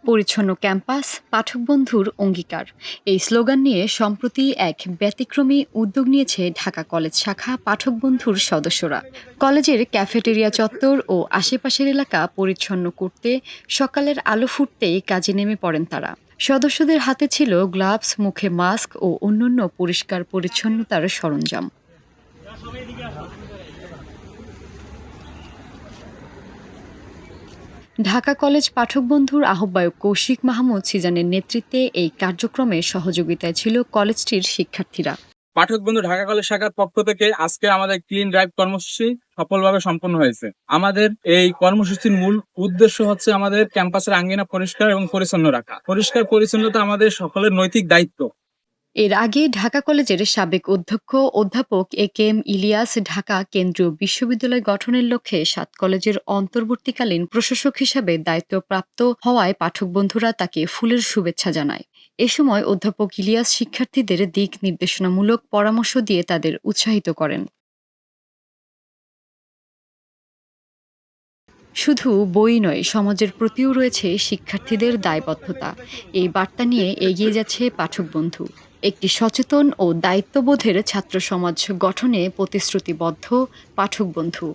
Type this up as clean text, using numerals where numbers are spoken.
পরিচ্ছন্ন ক্যাম্পাস পাঠক বন্ধুর অঙ্গীকার এই স্লোগান নিয়ে সম্প্রতি এক ব্যতিক্রমী উদ্যোগ নিয়েছে ঢাকা কলেজ শাখা পাঠক বন্ধুর সদস্যরা। কলেজের ক্যাফেটেরিয়া চত্বর ও আশেপাশের এলাকা পরিচ্ছন্ন করতে সকালের আলো ফুটতেই কাজে নেমে পড়েন তারা। সদস্যদের হাতে ছিল গ্লাভস, মুখে মাস্ক ও অন্যান্য পরিষ্কার পরিচ্ছন্নতার সরঞ্জাম। ঢাকা কলেজ পাঠক বন্ধুর আহ্বায়ক কৌশিক মাহমুদ সিজানের নেতৃত্বে এই কার্যক্রমে সহযোগিতায় ছিল কলেজটির শিক্ষার্থীরা। পাঠক বন্ধু ঢাকা কলেজ শাখার পক্ষ থেকে আজকে আমাদের ক্লিন ড্রাইভ কর্মসূচি সফলভাবে সম্পন্ন হয়েছে। আমাদের এই কর্মসূচির মূল উদ্দেশ্য হচ্ছে আমাদের ক্যাম্পাসের আঙ্গিনা পরিষ্কার এবং পরিচ্ছন্ন রাখা। পরিষ্কার পরিচ্ছন্নতা আমাদের সকলের নৈতিক দায়িত্ব। এর আগে ঢাকা কলেজের সাবেক অধ্যক্ষ অধ্যাপক এ.কে.এম. ইলিয়াস ঢাকা কেন্দ্রীয় বিশ্ববিদ্যালয় গঠনের লক্ষ্যে ৭ কলেজের অন্তর্বর্তীকালীন প্রশাসক হিসাবে দায়িত্বপ্রাপ্ত হওয়ায় পাঠক বন্ধুরা তাকে ফুলের শুভেচ্ছা জানায়। এ সময় অধ্যাপক ইলিয়াস শিক্ষার্থীদের দিক নির্দেশনামূলক পরামর্শ দিয়ে তাদের উৎসাহিত করেন। শুধু বই নয়, সমাজের প্রতিও রয়েছে শিক্ষার্থীদের দায়বদ্ধতা। এই বার্তা নিয়ে এগিয়ে যাচ্ছে পাঠক বন্ধু। একটি সচেতন ও দায়িত্ববোধের ছাত্র সমাজ গঠনে প্রতিশ্রুতিবদ্ধ পাঠক বন্ধু।